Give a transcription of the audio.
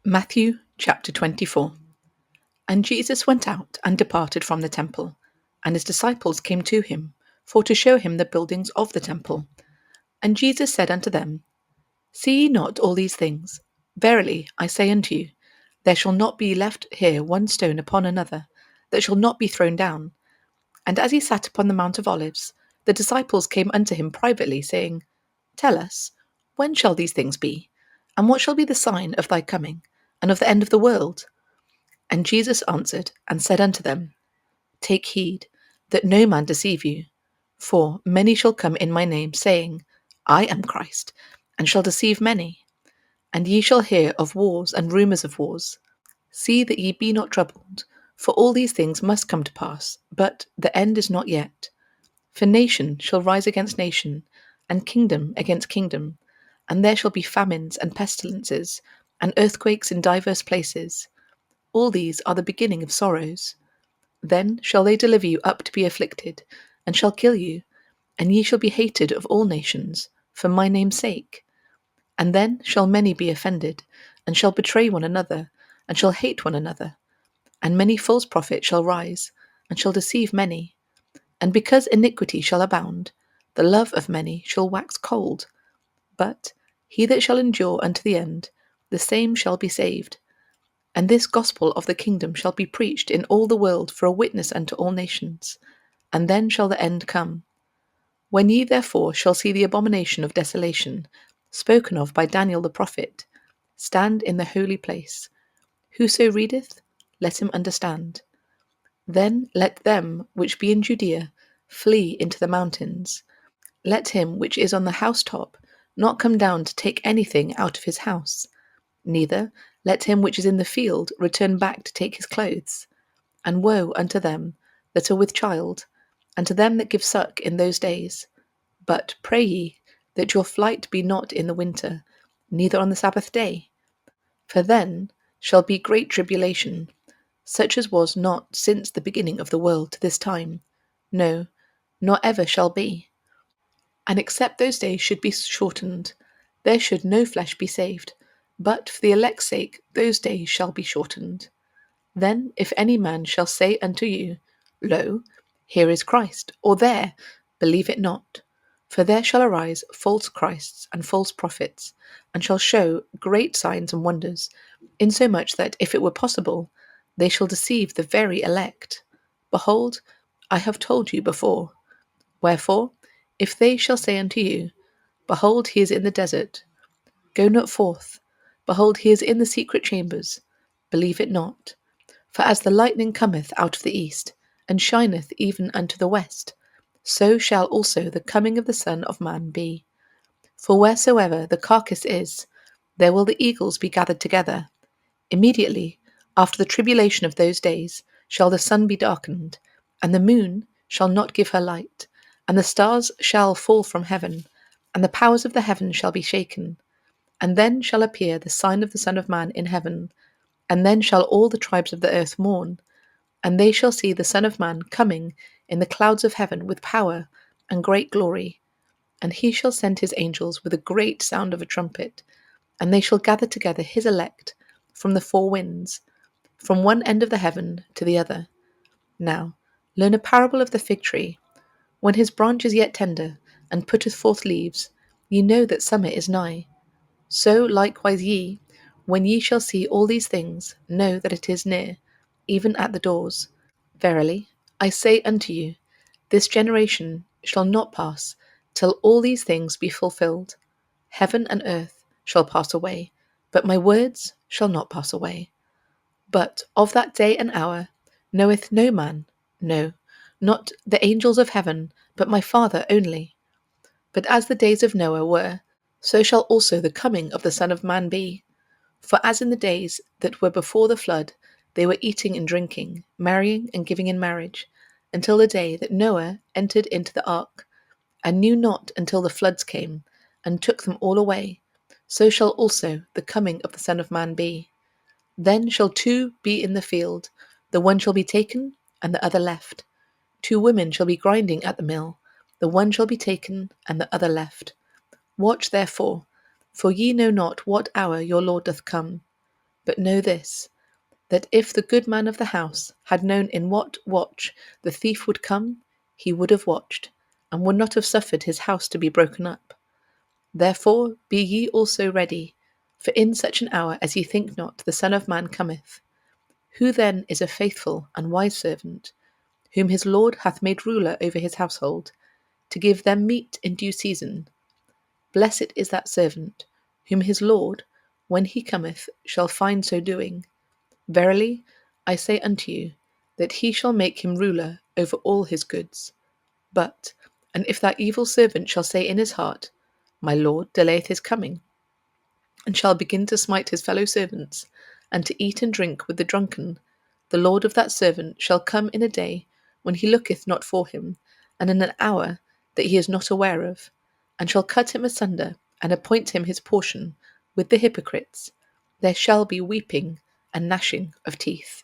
Matthew chapter 24. And Jesus went out and departed from the temple, and his disciples came to him, for to show him the buildings of the temple. And Jesus said unto them, See ye not all these things? Verily I say unto you, there shall not be left here one stone upon another, that shall not be thrown down. And as he sat upon the Mount of Olives, the disciples came unto him privately, saying, Tell us, when shall these things be? And what shall be the sign of thy coming, and of the end of the world? And Jesus answered and said unto them, Take heed that no man deceive you. For many shall come in my name, saying, I am Christ, and shall deceive many. And ye shall hear of wars and rumours of wars. See that ye be not troubled, for all these things must come to pass, but the end is not yet. For nation shall rise against nation, and kingdom against kingdom, and there shall be famines and pestilences, and earthquakes in divers places. All these are the beginning of sorrows. Then shall they deliver you up to be afflicted, and shall kill you, and ye shall be hated of all nations, for my name's sake. And then shall many be offended, and shall betray one another, and shall hate one another. And many false prophets shall rise, and shall deceive many. And because iniquity shall abound, the love of many shall wax cold. But he that shall endure unto the end, the same shall be saved. And this gospel of the kingdom shall be preached in all the world for a witness unto all nations, and then shall the end come. When ye therefore shall see the abomination of desolation, spoken of by Daniel the prophet, stand in the holy place. Whoso readeth, let him understand. Then let them which be in Judea flee into the mountains. Let him which is on the housetop not come down to take anything out of his house. Neither let him which is in the field return back to take his clothes. And woe unto them that are with child, and to them that give suck in those days. But pray ye that your flight be not in the winter, neither on the Sabbath day. For then shall be great tribulation, such as was not since the beginning of the world to this time, no, nor ever shall be. And except those days should be shortened, there should no flesh be saved. But for the elect's sake those days shall be shortened. Then if any man shall say unto you, Lo, here is Christ, or there, believe it not. For there shall arise false Christs and false prophets, and shall show great signs and wonders, insomuch that, if it were possible, they shall deceive the very elect. Behold, I have told you before. Wherefore, if they shall say unto you, Behold, he is in the desert, go not forth. Behold, he is in the secret chambers, believe it not. For as the lightning cometh out of the east, and shineth even unto the west, so shall also the coming of the Son of Man be. For wheresoever the carcass is, there will the eagles be gathered together. Immediately after the tribulation of those days shall the sun be darkened, and the moon shall not give her light, and the stars shall fall from heaven, and the powers of the heaven shall be shaken. And then shall appear the sign of the Son of Man in heaven, and then shall all the tribes of the earth mourn, and they shall see the Son of Man coming in the clouds of heaven with power and great glory. And he shall send his angels with a great sound of a trumpet, and they shall gather together his elect from the four winds, from one end of the heaven to the other. Now learn a parable of the fig tree. When his branch is yet tender, and putteth forth leaves, ye know that summer is nigh. So likewise ye, when ye shall see all these things, know that it is near, even at the doors. Verily, I say unto you, this generation shall not pass till all these things be fulfilled. Heaven and earth shall pass away, but my words shall not pass away. But of that day and hour knoweth no man, no, not the angels of heaven, but my Father only. But as the days of Noah were, so shall also the coming of the Son of Man be. For as in the days that were before the flood, they were eating and drinking, marrying and giving in marriage, until the day that Noah entered into the ark, and knew not until the floods came, and took them all away, so shall also the coming of the Son of Man be. Then shall two be in the field, the one shall be taken, and the other left. Two women shall be grinding at the mill, the one shall be taken, and the other left. Watch therefore, for ye know not what hour your Lord doth come. But know this, that if the good man of the house had known in what watch the thief would come, he would have watched, and would not have suffered his house to be broken up. Therefore be ye also ready, for in such an hour as ye think not the Son of Man cometh. Who then is a faithful and wise servant, whom his Lord hath made ruler over his household, to give them meat in due season? Blessed is that servant, whom his Lord, when he cometh, shall find so doing. Verily, I say unto you, that he shall make him ruler over all his goods. And if that evil servant shall say in his heart, My Lord delayeth his coming, and shall begin to smite his fellow servants, and to eat and drink with the drunken, the Lord of that servant shall come in a day when he looketh not for him, and in an hour that he is not aware of, and shall cut him asunder, and appoint him his portion with the hypocrites. There shall be weeping and gnashing of teeth.